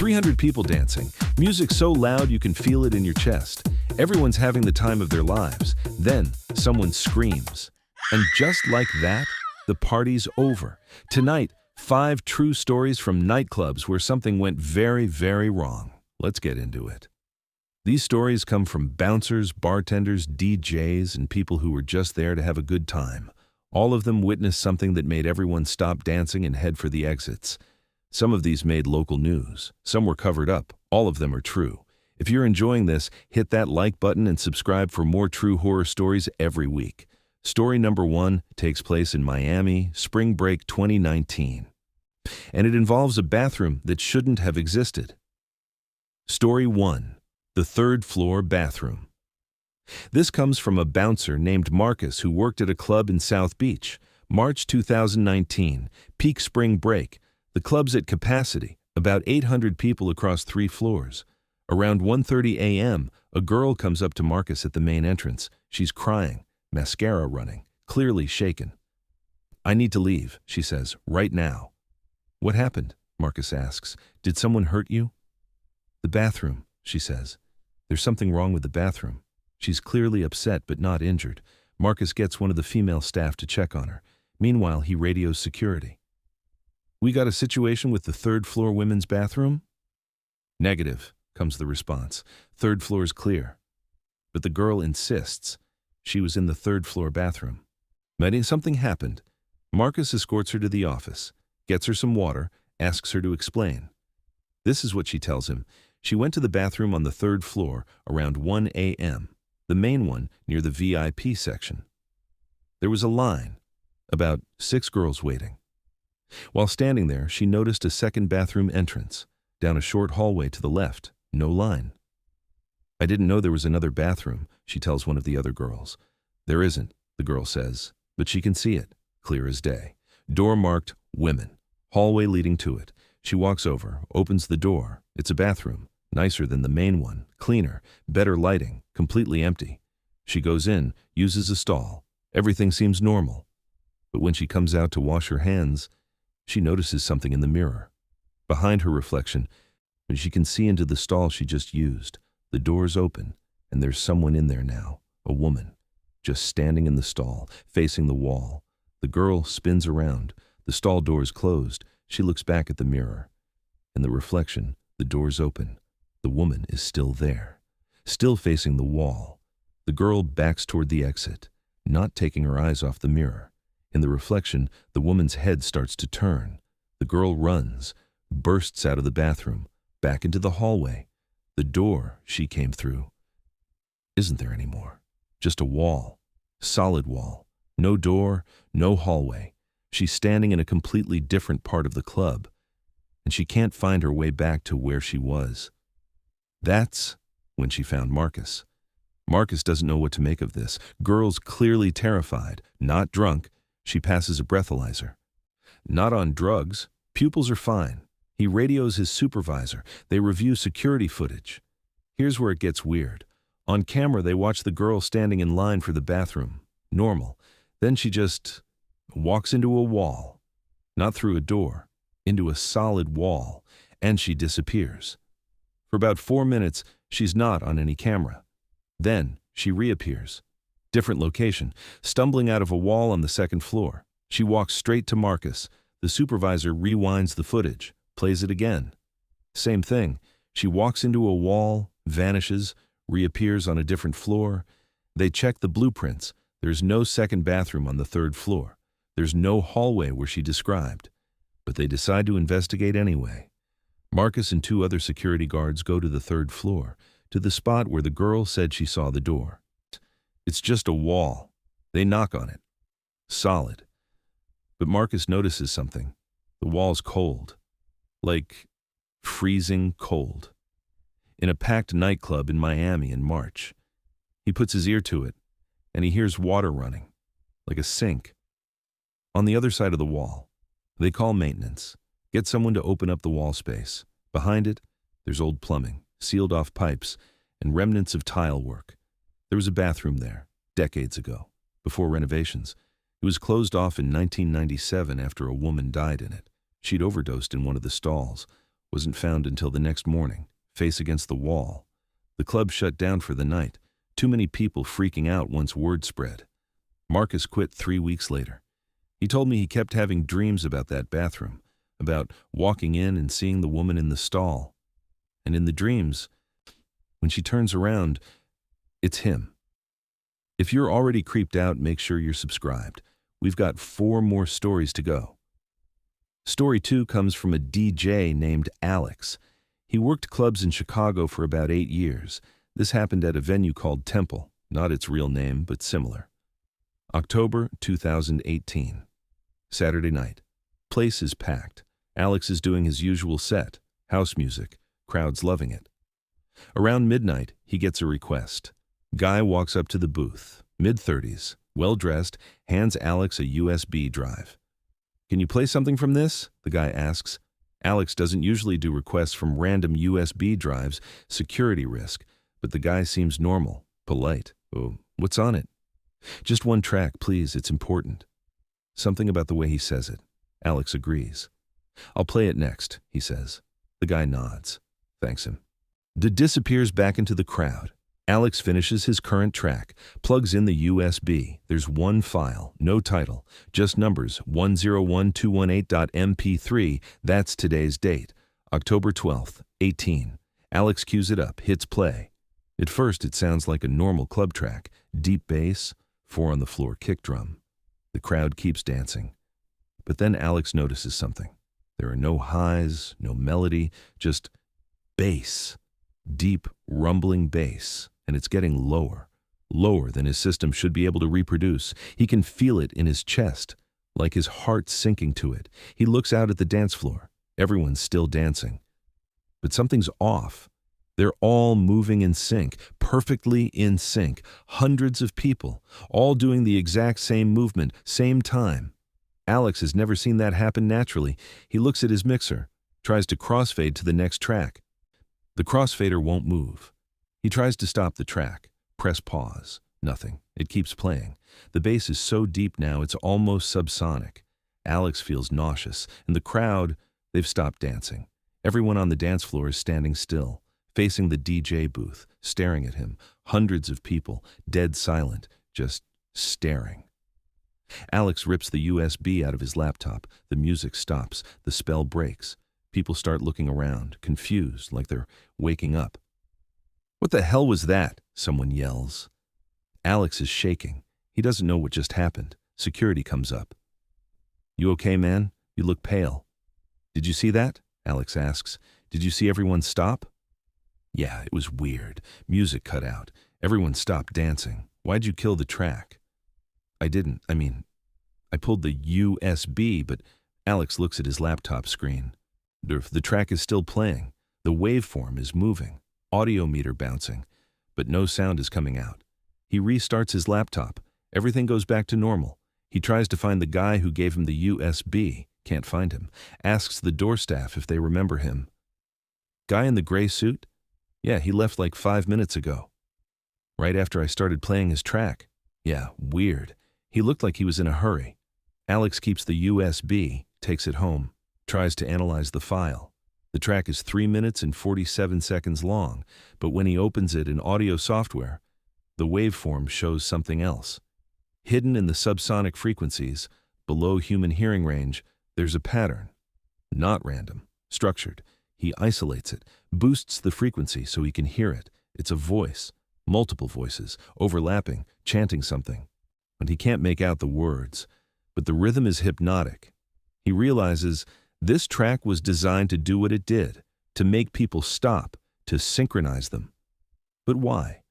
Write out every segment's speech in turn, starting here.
300 people dancing, music so loud you can feel it in your chest. Everyone's having the time of their lives. Then someone screams. And just like that, the party's over. Tonight, 5 true stories from nightclubs where something went very, very wrong. Let's get into it. These stories come from bouncers, bartenders, DJs, and people who were just there to have a good time. All of them witnessed something that made everyone stop dancing and head for the exits. Some of these made local news. Some were covered up. All of them are true. If you're enjoying this, hit that like button and subscribe for more true horror stories every week. Story number 1 takes place in Miami, spring break 2019. And it involves a bathroom that shouldn't have existed. Story 1. The third floor bathroom. This comes from a bouncer named Marcus who worked at a club in South Beach. March 2019, peak spring break. The club's at capacity, about 800 people across 3 floors. Around 1:30 a.m., a girl comes up to Marcus at the main entrance. She's crying, mascara running, clearly shaken. "I need to leave," she says, "right now." "What happened?" Marcus asks. "Did someone hurt you?" "The bathroom," she says. "There's something wrong with the bathroom." She's clearly upset but not injured. Marcus gets one of the female staff to check on her. Meanwhile, he radios security. "We got a situation with the third floor women's bathroom?" "Negative," comes the response. "Third floor's clear." But the girl insists she was in the third floor bathroom. Something happened. Marcus escorts her to the office, gets her some water, asks her to explain. This is what she tells him. She went to the bathroom on the 3rd floor around 1 a.m., the main one near the VIP section. There was a line, about 6 girls waiting. While standing there, she noticed a second bathroom entrance, down a short hallway to the left, no line. "I didn't know there was another bathroom," she tells one of the other girls. "There isn't," the girl says, "but she can see it, clear as day. Door marked women, hallway leading to it." She walks over, opens the door. It's a bathroom, nicer than the main one, cleaner, better lighting, completely empty. She goes in, uses a stall. Everything seems normal. But when she comes out to wash her hands, she notices something in the mirror. Behind her reflection, she can see into the stall she just used. The door's open, and there's someone in there now, a woman, just standing in the stall, facing the wall. The girl spins around. The stall door's closed. She looks back at the mirror. In the reflection, the door's open. The woman is still there, still facing the wall. The girl backs toward the exit, not taking her eyes off the mirror. In the reflection, the woman's head starts to turn. The girl runs, bursts out of the bathroom, back into the hallway. The door she came through isn't there anymore. Just a wall, solid wall. No door, no hallway. She's standing in a completely different part of the club, and she can't find her way back to where she was. That's when she found Marcus. Marcus doesn't know what to make of this. Girl's clearly terrified, not drunk. She passes a breathalyzer. Not on drugs. Pupils are fine. He radios his supervisor. They review security footage. Here's where it gets weird. On camera, they watch the girl standing in line for the bathroom. Normal. Then she just walks into a wall. Not through a door. Into a solid wall. And she disappears. For about 4 minutes, she's not on any camera. Then she reappears. Different location, stumbling out of a wall on the 2nd floor. She walks straight to Marcus. The supervisor rewinds the footage, plays it again. Same thing. She walks into a wall, vanishes, reappears on a different floor. They check the blueprints. There's no second bathroom on the 3rd floor. There's no hallway where she described. But they decide to investigate anyway. Marcus and 2 other security guards go to the 3rd floor, to the spot where the girl said she saw the door. It's just a wall. They knock on it. Solid. But Marcus notices something. The wall's cold. Like freezing cold. In a packed nightclub in Miami in March. He puts his ear to it, and he hears water running, like a sink. On the other side of the wall, they call maintenance, get someone to open up the wall space. Behind it, there's old plumbing, sealed-off pipes, and remnants of tile work. There was a bathroom there, decades ago, before renovations. It was closed off in 1997 after a woman died in it. She'd overdosed in one of the stalls. wasn't found until the next morning, face against the wall. The club shut down for the night. Too many people freaking out once word spread. Marcus quit 3 weeks later. He told me he kept having dreams about that bathroom, about walking in and seeing the woman in the stall. And in the dreams, when she turns around, it's him. If you're already creeped out, make sure you're subscribed. We've got 4 more stories to go. Story 2 comes from a DJ named Alex. He worked clubs in Chicago for about 8 years. This happened at a venue called Temple, not its real name, but similar. October 2018. Saturday night. Place is packed. Alex is doing his usual set, house music, crowds loving it. Around midnight, he gets a request. Guy walks up to the booth, mid-30s, well-dressed, hands Alex a USB drive. "Can you play something from this?" the guy asks. Alex doesn't usually do requests from random USB drives, security risk, but the guy seems normal, polite. "Oh, what's on it?" "Just one track, please, it's important." Something about the way he says it. Alex agrees. "I'll play it next," he says. The guy nods, thanks him. Disappears back into the crowd. Alex finishes his current track, plugs in the USB. There's one file, no title, just numbers 101218.mp3. That's today's date, October 12th, 18. Alex cues it up, hits play. At first, it sounds like a normal club track, deep bass, 4-on-the-floor kick drum. The crowd keeps dancing. But then Alex notices something. There are no highs, no melody, just bass, deep, rumbling bass. And it's getting lower, lower than his system should be able to reproduce. He can feel it in his chest, like his heart sinking to it. He looks out at the dance floor. Everyone's still dancing. But something's off. They're all moving in sync, perfectly in sync. Hundreds of people, all doing the exact same movement, same time. Alex has never seen that happen naturally. He looks at his mixer, tries to crossfade to the next track. The crossfader won't move. He tries to stop the track, press pause. Nothing. It keeps playing. The bass is so deep now it's almost subsonic. Alex feels nauseous, and the crowd, they've stopped dancing. Everyone on the dance floor is standing still, facing the DJ booth, staring at him. Hundreds of people, dead silent, just staring. Alex rips the USB out of his laptop. The music stops. The spell breaks. People start looking around, confused, like they're waking up. "What the hell was that?" someone yells. Alex is shaking. He doesn't know what just happened. Security comes up. "You okay, man? You look pale." "Did you see that?" Alex asks. "Did you see everyone stop?" "Yeah, it was weird. Music cut out. Everyone stopped dancing. Why'd you kill the track?" "I didn't. I pulled the USB, but..." Alex looks at his laptop screen. The track is still playing. The waveform is moving. Audio meter bouncing, but no sound is coming out. He restarts his laptop. Everything goes back to normal. He tries to find the guy who gave him the USB. Can't find him. Asks the door staff if they remember him. "Guy in the gray suit? Yeah, he left like 5 minutes ago. Right after I started playing his track. Yeah, weird. He looked like he was in a hurry." Alex keeps the USB, takes it home, tries to analyze the file. The track is 3 minutes and 47 seconds long, but when he opens it in audio software, the waveform shows something else. Hidden in the subsonic frequencies, below human hearing range, there's a pattern. Not random, structured. He isolates it, boosts the frequency so he can hear it. It's a voice, multiple voices, overlapping, chanting something. And he can't make out the words, but the rhythm is hypnotic. He realizes this track was designed to do what it did, to make people stop, to synchronize them. But why?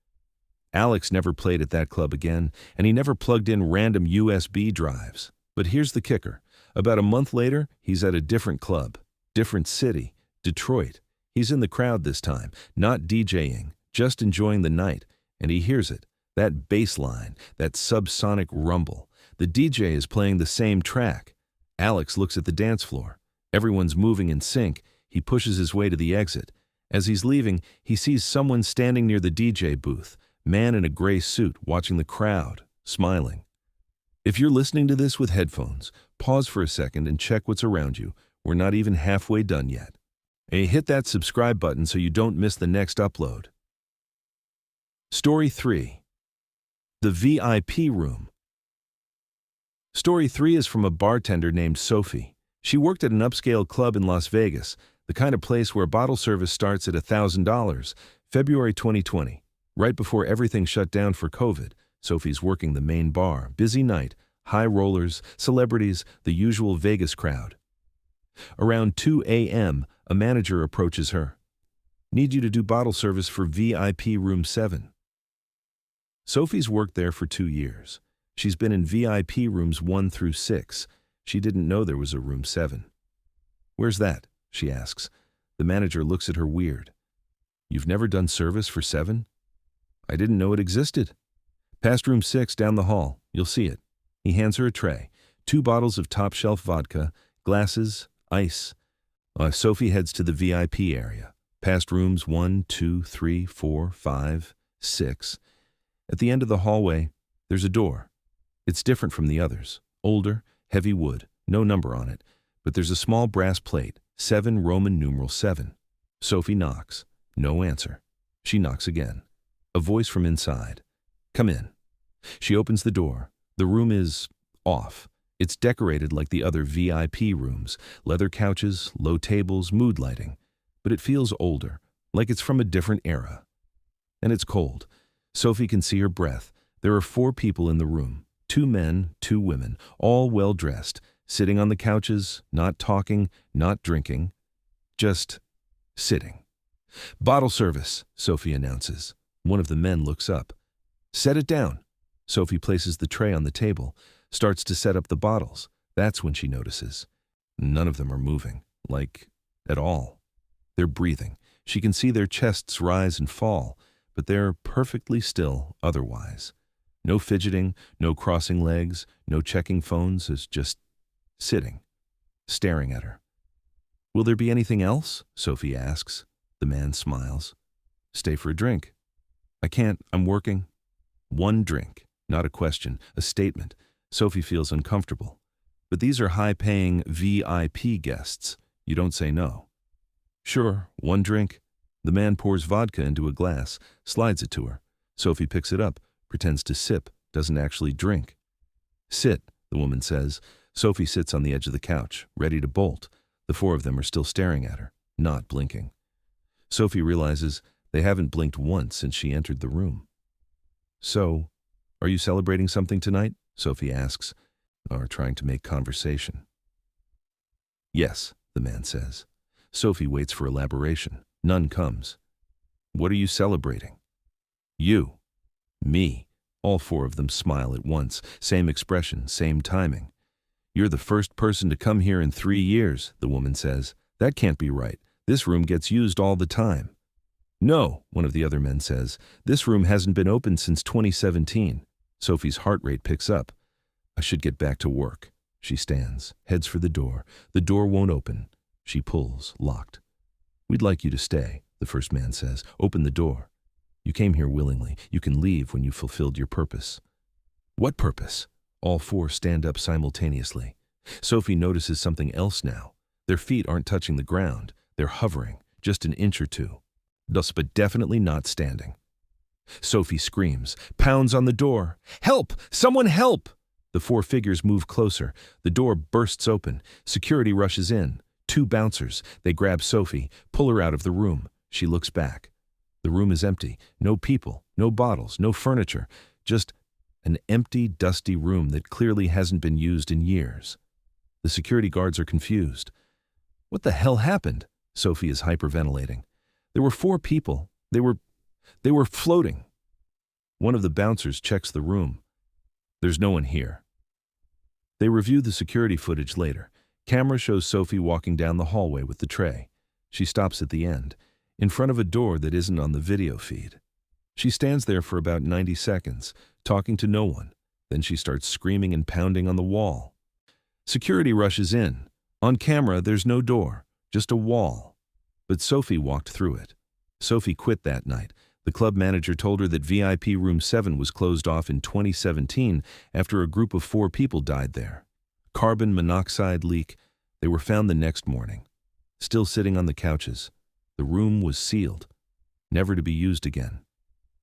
Alex never played at that club again, and he never plugged in random USB drives. But here's the kicker. About a month later, he's at a different club, different city, Detroit. He's in the crowd this time, not DJing, just enjoying the night, and he hears it, that bass line, that subsonic rumble. The DJ is playing the same track. Alex looks at the dance floor. Everyone's moving in sync. He pushes his way to the exit. As he's leaving, he sees someone standing near the DJ booth, man in a gray suit, watching the crowd, smiling. If you're listening to this with headphones, pause for a second and check what's around you. We're not even halfway done yet. Hey, hit that subscribe button so you don't miss the next upload. Story 3. The VIP Room. Story 3 is from a bartender named Sophie. She worked at an upscale club in Las Vegas, the kind of place where bottle service starts at $1,000, February 2020. Right before everything shut down for COVID, Sophie's working the main bar. Busy night, high rollers, celebrities, the usual Vegas crowd. Around 2 a.m., a manager approaches her. Need you to do bottle service for VIP Room 7. Sophie's worked there for 2 years. She's been in VIP Rooms 1 through 6. She didn't know there was a Room 7. Where's that? She asks. The manager looks at her weird. You've never done service for 7? I didn't know it existed. Past Room 6 down the hall. You'll see it. He hands her a tray. 2 bottles of top-shelf vodka, glasses, ice. Sophie heads to the VIP area. Past Rooms 1, 2, 3, 4, 5, 6. At the end of the hallway, there's a door. It's different from the others. Older, heavy wood, no number on it. But there's a small brass plate, 7 Roman numeral 7. Sophie knocks. No answer. She knocks again. A voice from inside. Come in. She opens the door. The room is off. It's decorated like the other VIP rooms. Leather couches, low tables, mood lighting. But it feels older, like it's from a different era. And it's cold. Sophie can see her breath. There are 4 people in the room. 2 men, 2 women, all well-dressed, sitting on the couches, not talking, not drinking, just sitting. Bottle service, Sophie announces. One of the men looks up. Set it down. Sophie places the tray on the table, starts to set up the bottles. That's when she notices. None of them are moving, like, at all. They're breathing. She can see their chests rise and fall, but they're perfectly still otherwise. No fidgeting, no crossing legs, no checking phones, it's just sitting, staring at her. Will there be anything else? Sophie asks. The man smiles. Stay for a drink. I can't, I'm working. 1 drink, not a question, a statement. Sophie feels uncomfortable. But these are high-paying VIP guests. You don't say no. Sure, 1 drink. The man pours vodka into a glass, slides it to her. Sophie picks it up, pretends to sip, doesn't actually drink. Sit, the woman says. Sophie sits on the edge of the couch, ready to bolt. The 4 of them are still staring at her, not blinking. Sophie realizes they haven't blinked once since she entered the room. So, are you celebrating something tonight? Sophie asks, or trying to make conversation. Yes, the man says. Sophie waits for elaboration. None comes. What are you celebrating? You. Me. All 4 of them smile at once. Same expression, same timing. You're the first person to come here in 3 years, the woman says. That can't be right. This room gets used all the time. No, one of the other men says. This room hasn't been open since 2017. Sophie's heart rate picks up. I should get back to work. She stands, heads for the door. The door won't open. She pulls, locked. We'd like you to stay, the first man says. Open the door. You came here willingly. You can leave when you've fulfilled your purpose. What purpose? All 4 stand up simultaneously. Sophie notices something else now. Their feet aren't touching the ground. They're hovering, just an inch or 2. But definitely not standing. Sophie screams, pounds on the door. Help! Someone help! The 4 figures move closer. The door bursts open. Security rushes in. 2 bouncers. They grab Sophie, pull her out of the room. She looks back. The room is empty. No people, no bottles, no furniture. Just an empty, dusty room that clearly hasn't been used in years. The security guards are confused. What the hell happened? Sophie is hyperventilating. There were 4 people. They were floating. One of the bouncers checks the room. There's no one here. They review the security footage later. Camera shows Sophie walking down the hallway with the tray. She stops at the end, in front of a door that isn't on the video feed. She stands there for about 90 seconds, talking to no one. Then she starts screaming and pounding on the wall. Security rushes in. On camera, there's no door, just a wall. But Sophie walked through it. Sophie quit that night. The club manager told her that VIP Room 7 was closed off in 2017 after a group of 4 people died there. Carbon monoxide leak. They were found the next morning. still sitting on the couches. The room was sealed, never to be used again.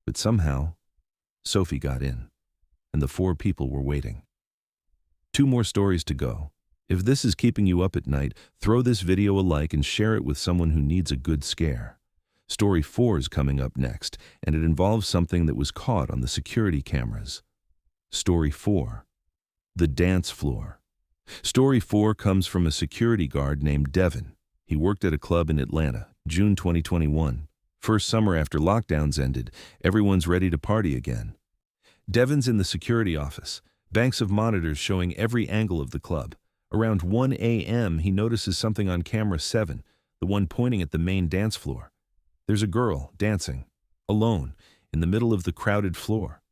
But somehow, Sophie got in, and the 4 people were waiting. 2 more stories to go. If this is keeping you up at night, throw this video a like and share it with someone who needs a good scare. Story 4 is coming up next, and it involves something that was caught on the security cameras. Story 4. The dance floor. Story 4 comes from a security guard named Devin. He worked at a club in Atlanta, June 2021. First summer after lockdowns ended, everyone's ready to party again. Devin's in the security office, banks of monitors showing every angle of the club. Around 1 a.m., he notices something on camera 7, the one pointing at the main dance floor. There's a girl dancing, alone, in the middle of the crowded floor.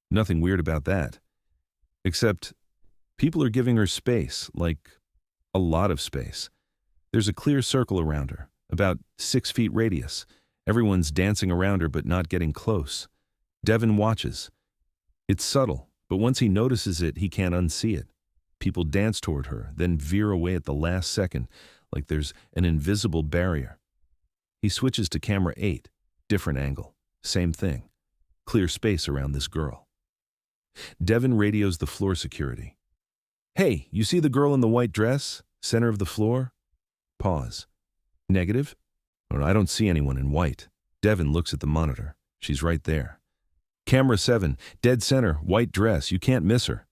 Nothing weird about that. Except, people are giving her space, like a lot of space. There's a clear circle around her, about 6 feet radius. Everyone's dancing around her but not getting close. Devin watches. It's subtle, but once he notices it, he can't unsee it. People dance toward her, then veer away at the last second, like there's an invisible barrier. He switches to camera 8, different angle, same thing. Clear space around this girl. Devin radios the floor security. "Hey, you see the girl in the white dress, center of the floor?" Pause. "Negative?" "Oh, I don't see anyone in white." Devin looks at the monitor. "She's right there." "Camera 7, dead center, white dress, you can't miss her."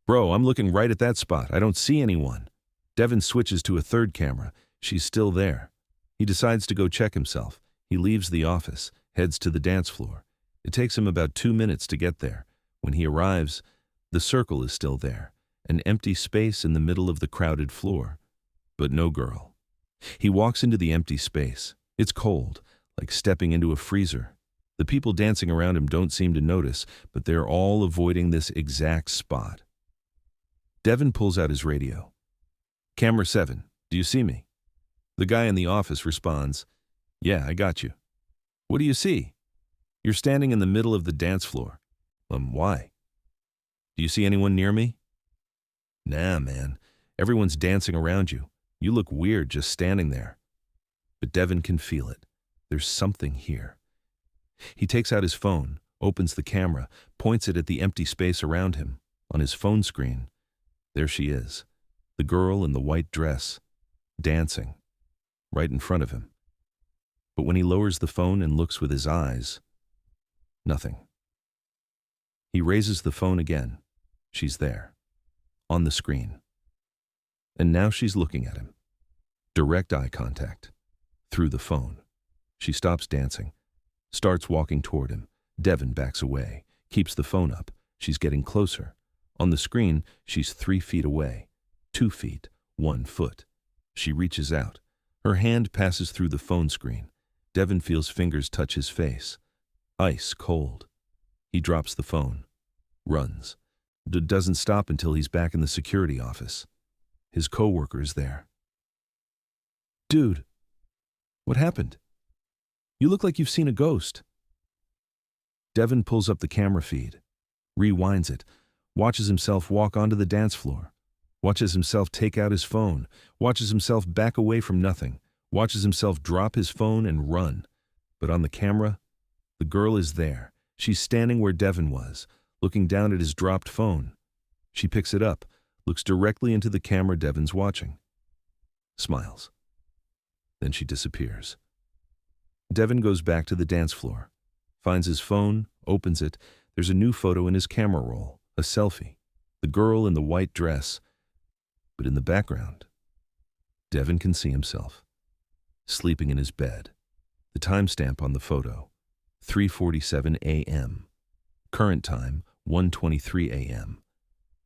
"Bro, I'm looking right at that spot. I don't see anyone." Devin switches to a third camera. She's still there. He decides to go check himself. He leaves the office, heads to the dance floor. It takes him about 2 minutes to get there. When he arrives, the circle is still there, an empty space in the middle of the crowded floor. But no girl. He walks into the empty space. It's cold, like stepping into a freezer. The people dancing around him don't seem to notice, but they're all avoiding this exact spot. Devin pulls out his radio. "Camera 7, do you see me?" The guy in the office responds, "Yeah, I got you." "What do you see?" "You're standing in the middle of the dance floor." Why?" "Do you see anyone near me?" "Nah, man. Everyone's dancing around you. You look weird just standing there." But Devin can feel it. There's something here. He takes out his phone, opens the camera, points it at the empty space around him. On his phone screen, there she is, the girl in the white dress, dancing, right in front of him. But when he lowers the phone and looks with his eyes, nothing. He raises the phone again. She's there, on the screen. And now she's looking at him. Direct eye contact, through the phone. She stops dancing, starts walking toward him. Devin backs away, keeps the phone up. She's getting closer. On the screen, she's 3 feet away, 2 feet, 1 foot. She reaches out. Her hand passes through the phone screen. Devin feels fingers touch his face. Ice cold. He drops the phone, runs. Doesn't stop until he's back in the security office. His coworker is there. "Dude, what happened? You look like you've seen a ghost." Devin pulls up the camera feed, rewinds it, watches himself walk onto the dance floor, watches himself take out his phone, watches himself back away from nothing, watches himself drop his phone and run. But on the camera, the girl is there. She's standing where Devin was, looking down at his dropped phone. She picks it up, looks directly into the camera Devin's watching. Smiles. Then she disappears. Devin goes back to the dance floor, finds his phone, opens it. There's a new photo in his camera roll, a selfie. The girl in the white dress. But in the background, Devin can see himself, sleeping in his bed. The timestamp on the photo, 3:47 a.m. Current time, 1:23 a.m.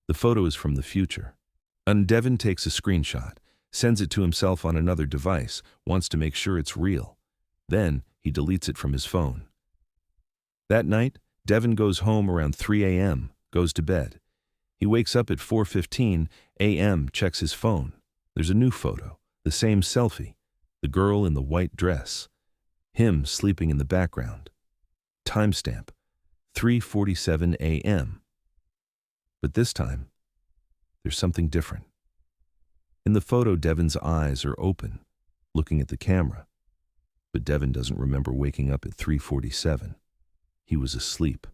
The photo is from the future. And Devin takes a screenshot, sends it to himself on another device, wants to make sure it's real. Then he deletes it from his phone. That night, Devin goes home around 3 a.m., goes to bed. He wakes up at 4:15 a.m., checks his phone. There's a new photo, the same selfie, the girl in the white dress, him sleeping in the background. Timestamp, 3:47 a.m. But this time, there's something different. In the photo, Devin's eyes are open, looking at the camera. But Devin doesn't remember waking up at 3:47. He was asleep,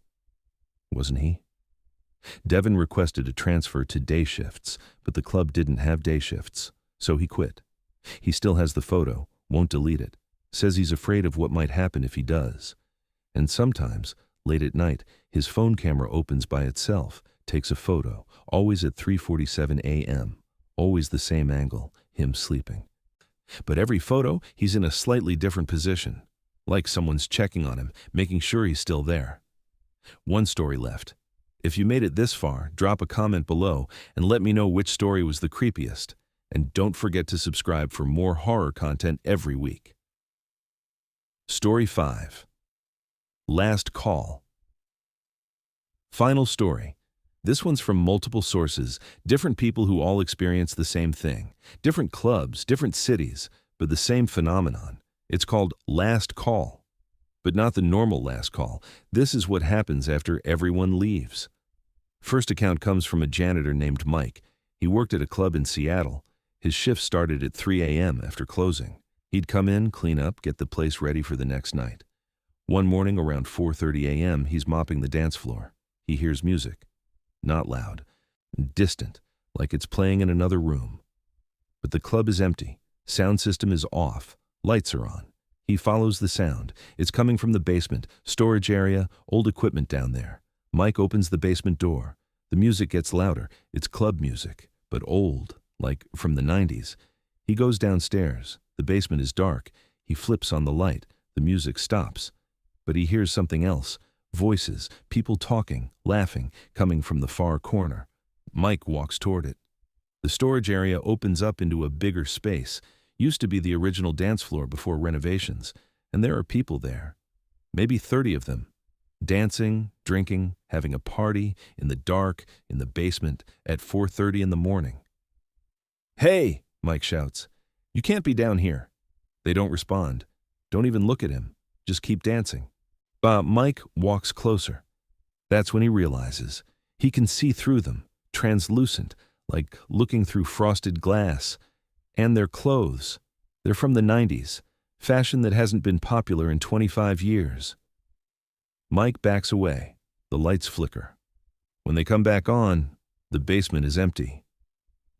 wasn't he? Devin requested a transfer to day shifts, but the club didn't have day shifts, so he quit. He still has the photo, won't delete it, says he's afraid of what might happen if he does. And sometimes, late at night, his phone camera opens by itself, takes a photo, always at 3:47 a.m., always the same angle, him sleeping. But every photo, he's in a slightly different position, like someone's checking on him, making sure he's still there. One story left. If you made it this far, drop a comment below and let me know which story was the creepiest. And don't forget to subscribe for more horror content every week. Story 5. Last Call. Final story. This one's from multiple sources, different people who all experience the same thing. Different clubs, different cities, but the same phenomenon. It's called last call. But not the normal last call. This is what happens after everyone leaves. First account comes from a janitor named Mike. He worked at a club in Seattle. His shift started at 3 a.m. after closing. He'd come in, clean up, get the place ready for the next night. One morning around 4:30 a.m., he's mopping the dance floor. He hears music. Not loud, distant, like it's playing in another room. But the club is empty. Sound system is off. Lights are on. He follows the sound. It's coming from the basement, storage area, old equipment down there. Mike opens the basement door. The music gets louder. It's club music, but old, like from the 90s. He goes downstairs. The basement is dark. He flips on the light. The music stops. But he hears something else. Voices, people talking, laughing, coming from the far corner. Mike walks toward it. The storage area opens up into a bigger space. Used to be the original dance floor before renovations, and there are people there. Maybe 30 of them. Dancing, drinking, having a party, in the dark, in the basement, at 4:30 in the morning. "Hey!" Mike shouts. "You can't be down here." They don't respond. Don't even look at him. Just keep dancing. Mike walks closer. That's when he realizes he can see through them, translucent, like looking through frosted glass. And their clothes. They're from the 90s, fashion that hasn't been popular in 25 years. Mike backs away. The lights flicker. When they come back on, the basement is empty.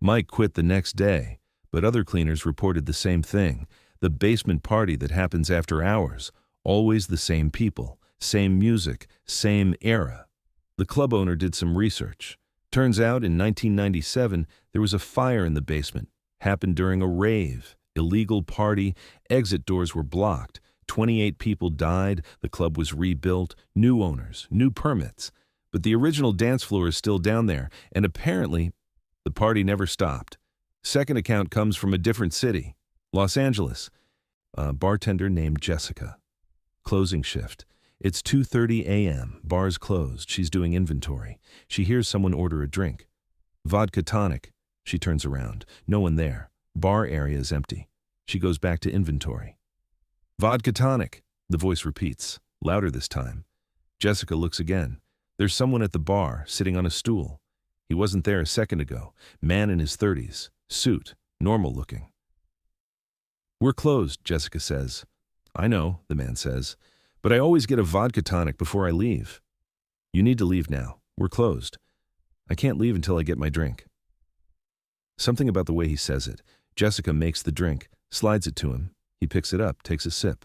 Mike quit the next day, but other cleaners reported the same thing. The basement party that happens after hours. Always the same people, same music, same era. The club owner did some research. Turns out in 1997, there was a fire in the basement. Happened during a rave, illegal party, exit doors were blocked, 28 people died, the club was rebuilt, new owners, new permits. But the original dance floor is still down there, and apparently, the party never stopped. Second account comes from a different city, Los Angeles. A bartender named Jessica. Closing shift. It's 2:30 a.m., bar's closed, she's doing inventory. She hears someone order a drink. Vodka tonic. She turns around. No one there. Bar area is empty. She goes back to inventory. "Vodka tonic," the voice repeats, louder this time. Jessica looks again. There's someone at the bar, sitting on a stool. He wasn't there a second ago. Man in his 30s. Suit. Normal looking. "We're closed," Jessica says. "I know," the man says, "but I always get a vodka tonic before I leave." "You need to leave now. We're closed." "I can't leave until I get my drink." Something about the way he says it. Jessica makes the drink, slides it to him. He picks it up, takes a sip.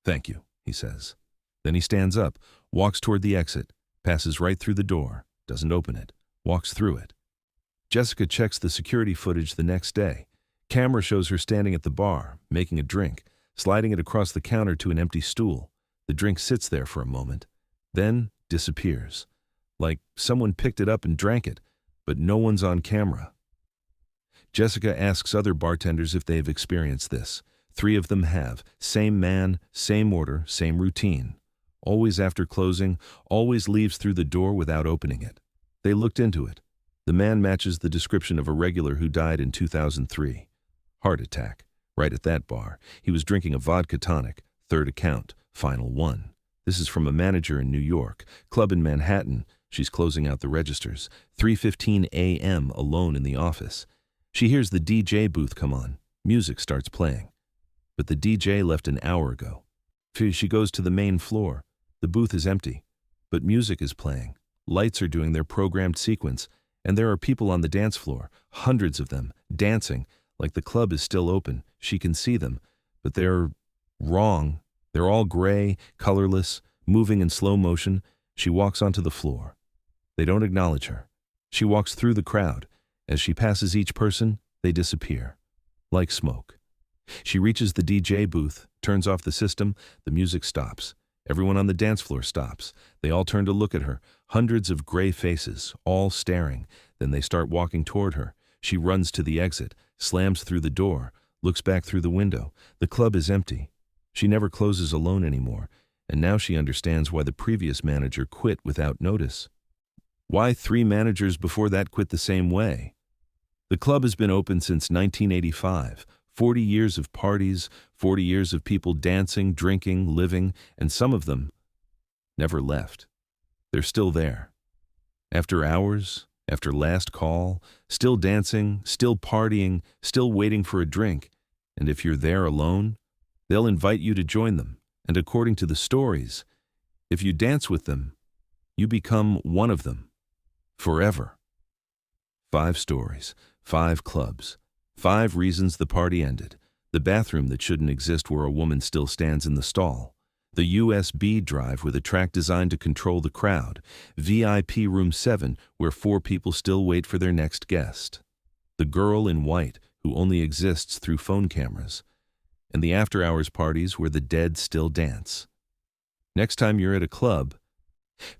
"Thank you," he says. Then he stands up, walks toward the exit, passes right through the door, doesn't open it, walks through it. Jessica checks the security footage the next day. Camera shows her standing at the bar, making a drink, sliding it across the counter to an empty stool. The drink sits there for a moment, then disappears. Like someone picked it up and drank it, but no one's on camera. Jessica asks other bartenders if they have experienced this. 3 of them have. Same man, same order, same routine. Always after closing, always leaves through the door without opening it. They looked into it. The man matches the description of a regular who died in 2003. Heart attack. Right at that bar. He was drinking a vodka tonic. Third account. Final one. This is from a manager in New York. Club in Manhattan. She's closing out the registers. 3:15 a.m. alone in the office. She hears the DJ booth come on. Music starts playing. But the DJ left an hour ago. She goes to the main floor. The booth is empty, but music is playing. Lights are doing their programmed sequence, and there are people on the dance floor, hundreds of them, dancing, like the club is still open. She can see them, but they're wrong. They're all gray, colorless, moving in slow motion. She walks onto the floor. They don't acknowledge her. She walks through the crowd. As she passes each person, they disappear, like smoke. She reaches the DJ booth, turns off the system, the music stops. Everyone on the dance floor stops. They all turn to look at her, hundreds of gray faces, all staring. Then they start walking toward her. She runs to the exit, slams through the door, looks back through the window. The club is empty. She never closes alone anymore, and now she understands why the previous manager quit without notice. Why 3 managers before that quit the same way? The club has been open since 1985. 40 years of parties, 40 years of people dancing, drinking, living, and some of them never left. They're still there. After hours, after last call, still dancing, still partying, still waiting for a drink. And if you're there alone, they'll invite you to join them. And according to the stories, if you dance with them, you become one of them. Forever. 5 stories, 5 clubs, 5 reasons the party ended. The bathroom that shouldn't exist where a woman still stands in the stall. The USB drive with a track designed to control the crowd. VIP room 7 where 4 people still wait for their next guest. The girl in white who only exists through phone cameras. And the after-hours parties where the dead still dance. Next time you're at a club,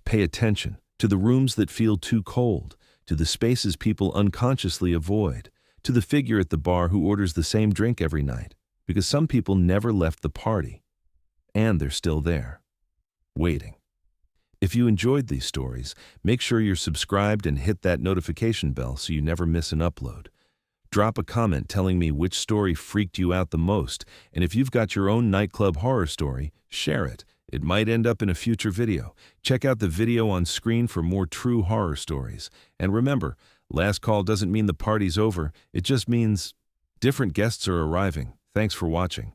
pay attention to the rooms that feel too cold, to the spaces people unconsciously avoid, to the figure at the bar who orders the same drink every night, because some people never left the party, and they're still there, waiting. If you enjoyed these stories, make sure you're subscribed and hit that notification bell so you never miss an upload. Drop a comment telling me which story freaked you out the most, and if you've got your own nightclub horror story, share it. It might end up in a future video. Check out the video on screen for more true horror stories. And remember, last call doesn't mean the party's over. It just means different guests are arriving. Thanks for watching.